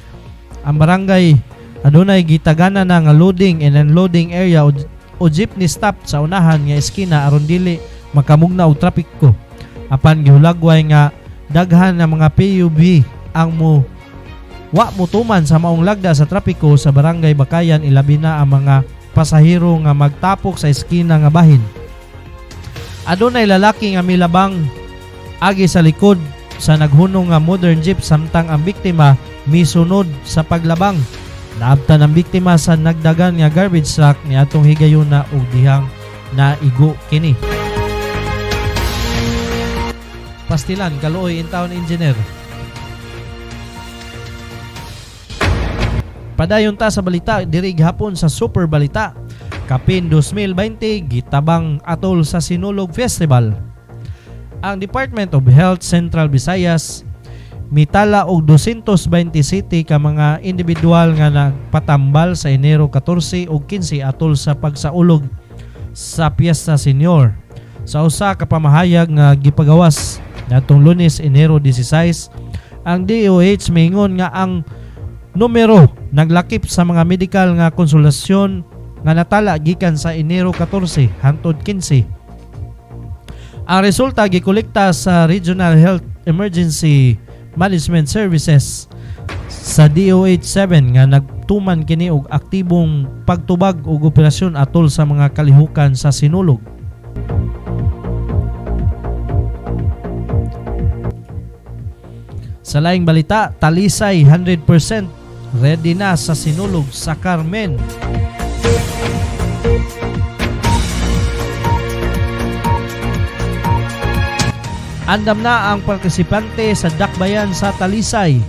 Ang barangay adunay gitagana na nga loading and unloading area o jeepney stop sa unahan nga eskina aron dili makamugna og trapiko. Apan gihulagway nga daghan nga mga PUV ang wa mutuman sa maong lagda sa trapiko sa barangay Bakayan, ilabi na ang mga pasahero nga magtapok sa eskina nga bahin. Adunay lalaki nga milabang agi sa likod sa naghunong nga modern jeep samtang ang biktima misunod sa paglabang. Naabtan ang biktima sa nagdagan nga garbage truck ni atong higayuna og dihang naigo kini. Pastilan Kaluoy in town engineer. Padayon ta sa balita diri gihapon sa Super Balita. Kapin 2020 gitabang atol sa Sinulog Festival. Ang Department of Health Central Visayas mitala og 227 ka mga individual nga nagpatambal sa Enero 14 ug 15 atol sa pagsaulog sa Piesta Senior. Sa usa ka pamahayag nga gipagawas natong Lunes Enero 16, ang DOH maingon nga ang numero naglakip sa mga medical nga konsulasyon nga natala gikan sa Enero 14 hangtod 15. Ang resulta gikolekta sa Regional Health Emergency Management Services sa DOH-7 nga nagtuman kini og aktibong pagtubag og operasyon atol sa mga kalihukan sa sinulog. Sa laing balita, Talisay 100% ready na sa sinulog sa Carmen. Andam na ang partisipante sa dakbayan sa Talisay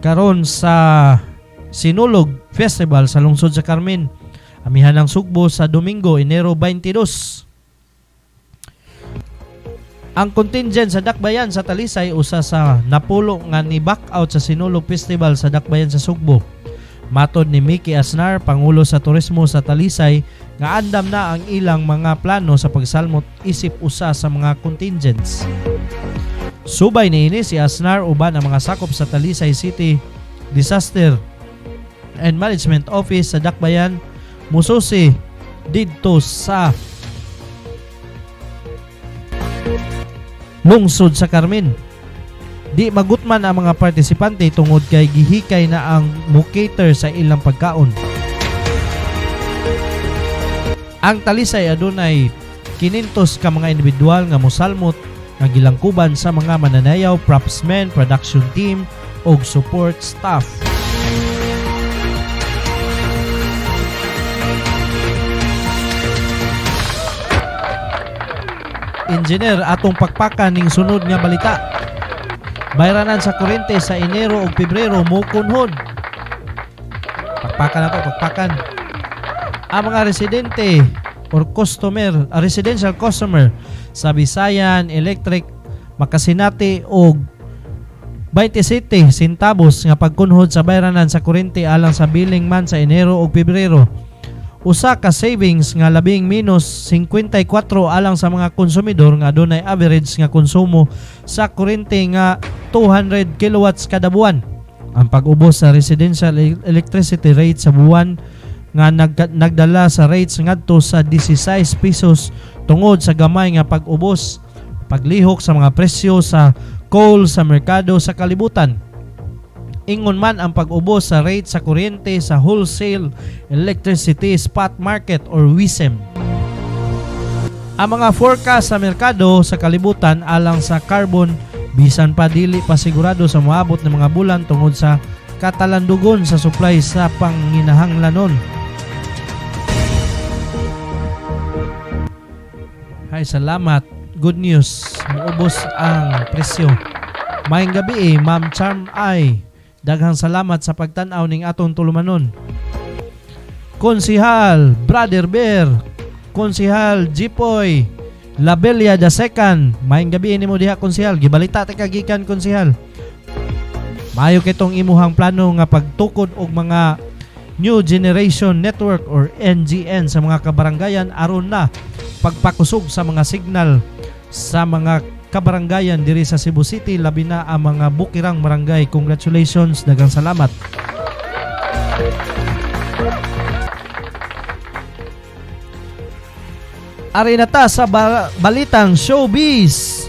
karon sa Sinulog Festival sa lungsod sa Carmen. Amihan ng Sugbo sa Domingo, Enero 22. Ang contingent sa dakbayan sa Talisay usa sa napulo nga ni back out sa Sinulog Festival sa dakbayan sa Sugbo. Matod ni Mickey Asnar, Pangulo sa Turismo sa Talisay, nga andam na ang ilang mga plano sa pagsalmot isip usa sa mga contingents. Subay niini si Asnar uban ang mga sakop sa Talisay City Disaster and Management Office sa dakbayan mususi didto sa lungsod sa Carmen. Di magutman ang mga partisipante tungod kay gihikay na ang mukater sa ilang pagkaon. Ang Talisay adunay 500 ka mga individual nga mosalmot nga gilangkuban sa mga mananayaw, propsmen, production team ug support staff. Engineer, atong pakpakan ning sunod nga balita. Bayranan sa kuryente sa Enero ug Pebrero mukunhod. Pakpakan nato, pakpakan. Ang mga residente or customer, residential customer sa Visayan Electric makasinati og 27 centavos nga pagkunhod sa bayranan sa kuryente alang sa billing man sa Enero ug Pebrero. Usa ka savings nga labing minus 54 alang sa mga konsumidor nga adunay average nga konsumo sa kuryente nga 200 kilowatts kada buwan. Ang pag-ubos sa residential electricity rate sa buwan nga nagdala sa rates ngadto sa 16 pesos tungod sa gamay nga pag-ubos, paglihok sa mga presyo sa coal sa merkado sa kalibutan. Ingon man ang pag-ubos sa rate sa kuryente sa Wholesale Electricity Spot Market or WISM. Ang mga forecast sa merkado sa kalibutan alang sa carbon bisan pa dili pa sigurado sa moabot ng mga bulan tungod sa katalandugon sa supply sa panginahanglanon. Ay, salamat. Good news. Muubos ang presyo. Maayong gabi Ma'am Charm ay. Daghang salamat sa pagtanaw ning atong tulumanon. Konsihal Brother Bear, Konsihal Jipoy Labelia the Second. Maayong gabi nimo diha Konsihal. Gibalita ta kagikan Konsihal. Maayo kitong imuhang plano nga pagtukod og mga New Generation Network or NGN sa mga kabarangayan aron na pagpakusog sa mga signal sa mga kabarangayan diri sa Cebu City, labi na ang mga bukirang barangay. Congratulations, daghang salamat. Ari na ta sa balitang showbiz.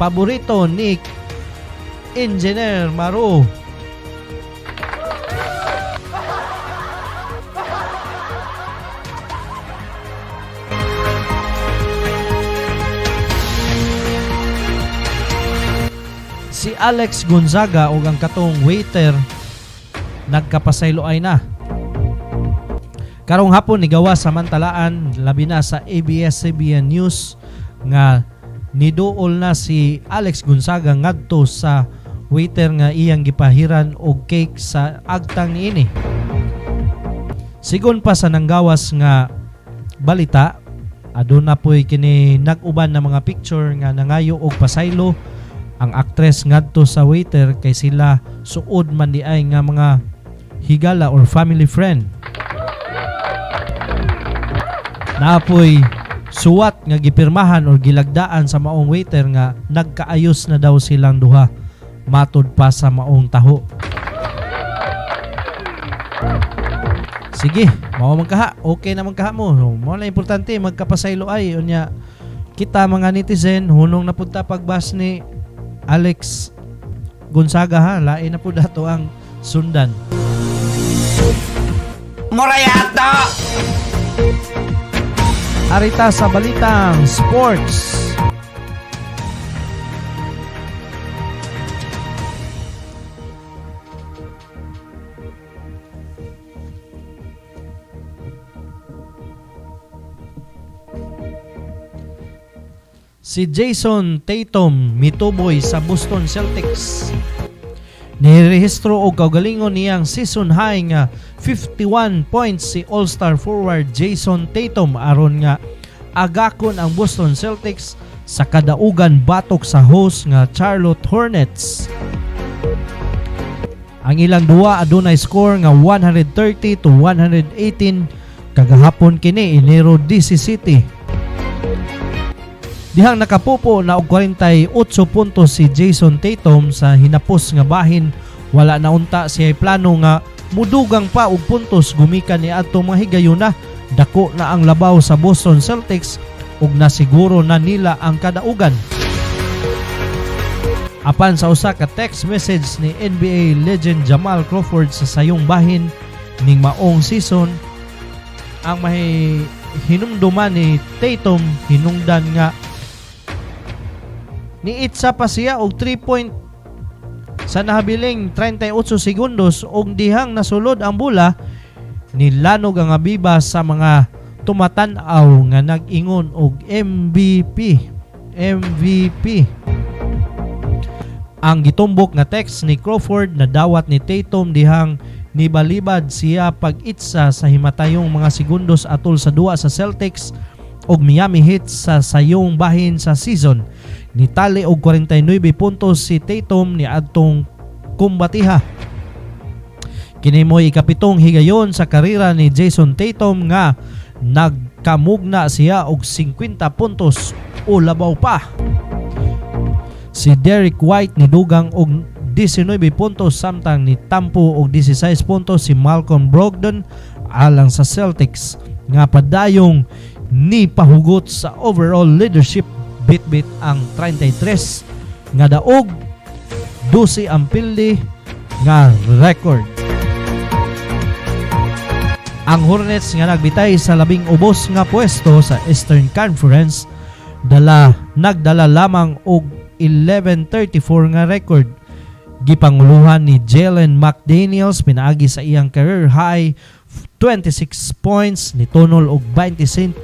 Paborito ni Engineer Maru. Si Alex Gonzaga o ang katong waiter nagkapasaylo ay na. Karong hapon nigawa sa mantalaan labi na sa ABS-CBN News nga niduol na si Alex Gonzaga ngadto sa waiter nga iyang gipahiran og cake sa agtang niini. Sigon pa sa nanggawas nga balita, aduna poy kini nag-uban na mga picture nga nangayo og pasaylo ang aktres ngadto sa waiter kay sila suod man di ay nga mga higala or family friend. Naapoy suwat nga gipirmahan or gilagdaan sa maong waiter nga nagkaayos na daw silang duha matud pa sa maong taho. Sige, mao man kaha, okay naman kaha mo. Mao na importante magkapasaylo ay unya kita mga netizen hunong napunta pagbas ni Alex Gonzaga ha, lain na po dato ang sundan. Morayata! Arita sa balitang sports. Si Jason Tatum mituboy sa Boston Celtics. Nirehistro og kaugalingon niyang season high nga 51 points si All-Star forward Jason Tatum aron nga agakon ang Boston Celtics sa kadaugan batok sa host nga Charlotte Hornets. Ang ilang duwa adunay score nga 130 to 118 kagahapon kini Enero 17. Dihang nakapupo na og 48 puntos si Jason Tatum sa hinapos nga bahin, wala na unta siya plano nga mudugang pa og puntos gumikan ni adtong mga higayuna. Dako na ang labaw sa Boston Celtics ug nasiguro na nila ang kadaugan. Apan sa usa ka text message ni NBA legend Jamal Crawford sa sayong bahin ning maong season, ang may hinumduman ni Tatum hinungdan nga niitsa pa siya og 3 point sa nahabiling 38 segundos og dihang nasulod ang bola nilanog ang abiba sa mga tumatan-aw nga nag-ingon og MVP. Ang gitumbok nga text ni Crawford na dawat ni Tatum dihang nibalibad siya pag-itsa sa himatayong mga segundos atol sa duwa sa Celtics og Miami Heat sa sayong bahin sa season. Nitali og 49 puntos si Tatum ni adtong kumbatiha. Kini mo'y ikapitong higayon sa karera ni Jason Tatum nga nagkamugna siya og 50 puntos o labaw pa. Si Derek White nidugang og 19 puntos samtang ni tampo og 16 puntos si Malcolm Brogdon alang sa Celtics nga padayong ni pahugot sa overall leadership bit ang 33 nga daog 12 ang pildi nga record. Ang Hornets nga nagbitay sa labing ubos nga pwesto sa Eastern Conference nagdala lamang og 11-34 nga record. Gipanguluhan ni Jalen McDaniels pinaagi sa iyang career high 26 points, nitunol og 25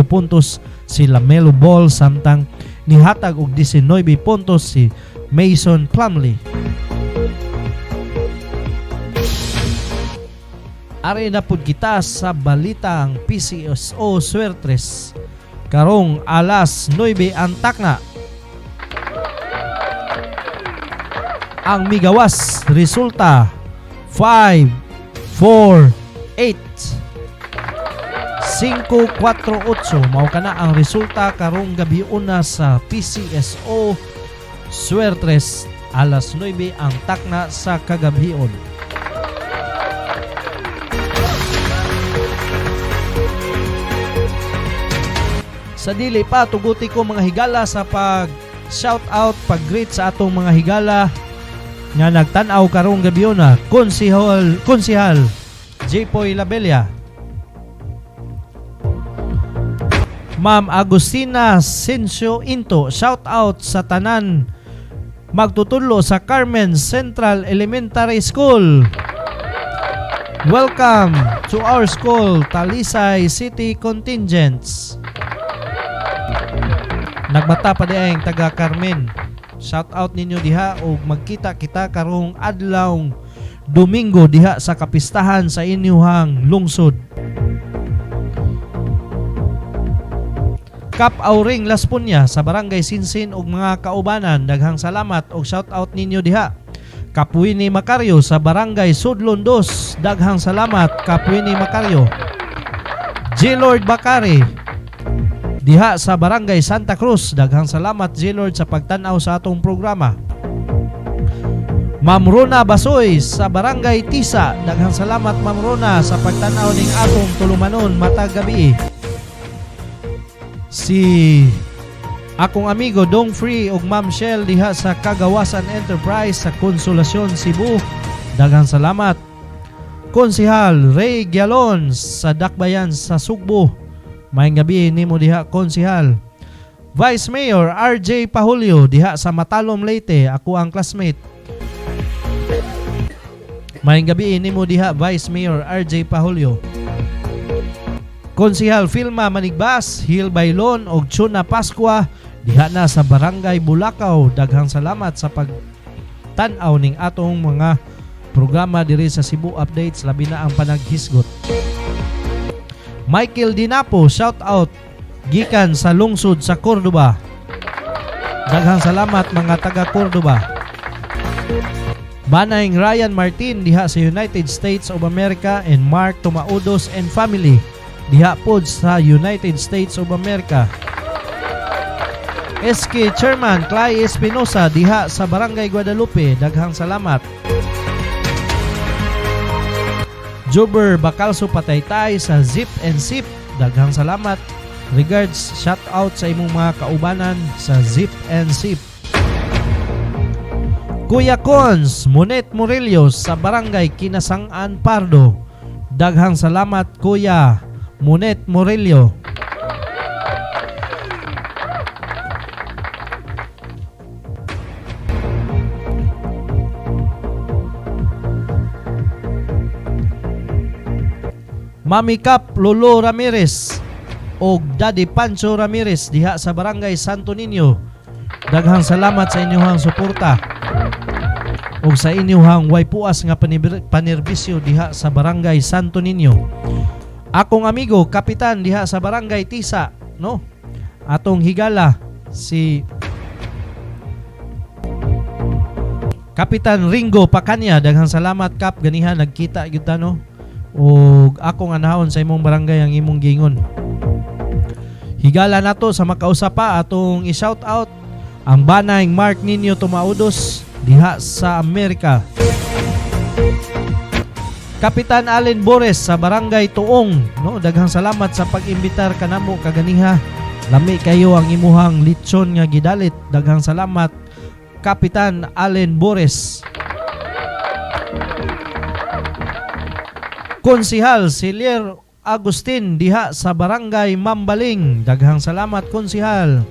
puntos si Lamelo Ball samtang nihatag og 19 puntos si Mason Plumlee. Ari na pud kita sa balitang PCSO Suertres. Karong alas 9 ang takna. Ang migawas resulta 5-4-8. 5-4-8 mao kana ang resulta karong gabi una sa PCSO Suertres. Alas 9 ang takna sa kagabion. Sa dili pa tuguti ko mga higala sa pag shout out, pag greet sa atong mga higala nga nagtan-aw karong gabi na. Konsihal J-Poy Labella, Ma'am Agustina Sensio Into, shout out sa tanan magtutudlo sa Carmen Central Elementary School. Welcome to our school, Talisay City Contingents. Nagbata pa diayong taga Carmen. Shout out ninyo diha o magkita kita karong adlaw Domingo diha sa kapistahan sa inyuhang lungsod. Kap Auring Las Punya sa Barangay Sinsin ug mga kaubanan, daghang salamat og shout out ninyo diha. Kapwini Macario sa Barangay Sudlon 2, daghang salamat Kapwini Macario. J. Lord Bakari diha sa Barangay Santa Cruz, daghang salamat J. Lord sa pagtan-aw sa atong programa. Ma'am Rona Basoy sa Barangay Tisa, daghang salamat Ma'am Rona sa pagtan-aw ning atong tulumanon matag gabi. Si akong amigo Dong Free ug Ma'am Shell diha sa Kagawasan Enterprise sa Consolacion, Cebu, daghang salamat. Konsihal Ray Gialon sa Dakbayan sa Sugbo, maayong gabi nimo diha konsihal. Vice Mayor RJ Pahulio diha sa Matalom, Leyte, ako ang classmate. Maayong gabi nimo diha Vice Mayor RJ Pahulio. Konsihal Filma Manigbas, Hill Bailon og Chuna Pascua diha na sa Barangay Bulacau, daghang salamat sa pagtan-aw ning atong mga programa diri sa Cebu Updates, labi na ang panaghisgot. Michael Dinapo, shout out gikan sa lungsod sa Cordoba, daghang salamat mga taga Cordoba. Banayng Ryan Martin diha sa United States of America and Mark Tumaudos and family diha pod sa United States of America. SK Chairman Clay Espinosa diha sa Barangay Guadalupe, daghang salamat. Jober Bacalso Pataytay sa Zip and Sip, daghang salamat. Regards, shout out sa imong mga kaubanan sa Zip and Sip. Kuya Cons Monet Morelios sa Barangay Kinasangan Pardo, daghang salamat Kuya Monet Morelio. Mami Cap Lolo Ramirez o Daddy Pancho Ramirez diha sa Barangay Santo Niño, daghang salamat sa inyong suporta o sa inyong waypuas nga panerbisyo diha sa Barangay Santo Niño. Akong amigo Kapitan diha sa Barangay Tisa, no? Atong higala si Kapitan Ringo Pacanya, daghang salamat Kap, ganiha nagkita gyud ta, no? O akong anahon sa imong barangay ang imong gingon. Higala nato sa makausap pa atong i-shout out ang banayng Mark Nino Tumaudos diha sa Amerika. Kapitan Allen Bores sa Barangay Tuong, no, daghang salamat sa pag-imbitar kanamo kaganiha. Lami kayo ang imuhang lechon nga gidalit, daghang salamat Kapitan Allen Bores. Konsihal Silier Agustin diha sa Barangay Mambaling, daghang salamat Konsihal.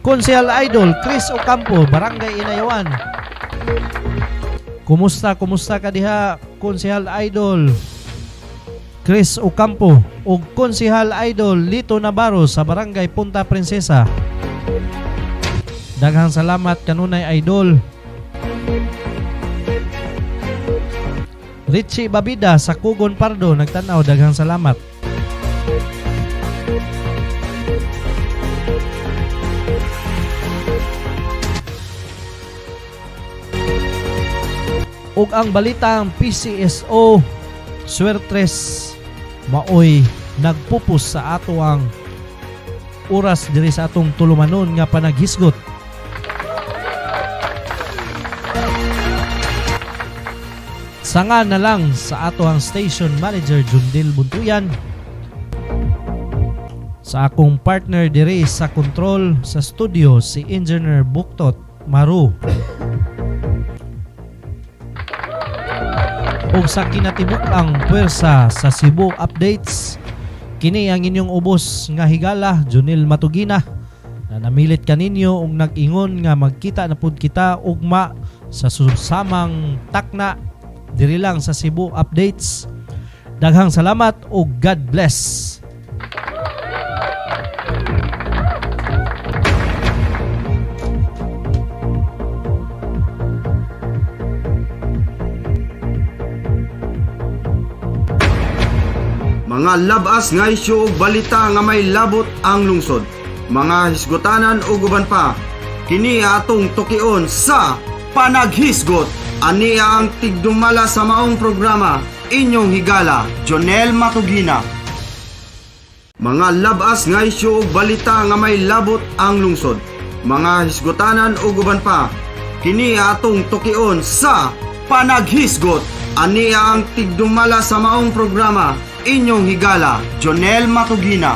Konsihal Idol Chris Ocampo, Barangay Inayawan. Kumusta ka diha Konsihal Idol Chris Ocampo ug Konsehal Idol Lito Navarro sa Barangay Punta Princesa. Daghang salamat kanunay idol. Richie Babida sa Kugon Pardo nagtanaw, daghang salamat. Ug ang balitang PCSO Suertres maoy nagpupus sa ato ang oras diri sa atong tulumanon nga panaghisgot. Sanga na lang sa ato ang station manager Jundil Buntuyan, sa akong partner diri sa control sa studio si Engineer Buktot Maru, ug sa kinatibuk ang puwersa sa Cebu Updates, kini ang inyong ubos nga higala Junel Matugina na namilit kaninyo ug nag-ingon nga magkita na pud kita ugma sa susamang takna diri lang sa Cebu Updates. Daghang salamat ug God bless. Mga labas nga isyu ug balita nga may labot ang lungsod, mga hisgotanan ug uban pa, kini atong tukion sa Panaghisgot. Ani ang tigdumala sa maong programa, inyong higala Jonel Matugina. Mga labas nga isyu ug balita nga may labot ang lungsod, mga hisgotanan ug uban pa, kini atong tukion sa Panaghisgot. Ani ang tigdumala sa maong programa, inyong higala Jonel Matugina.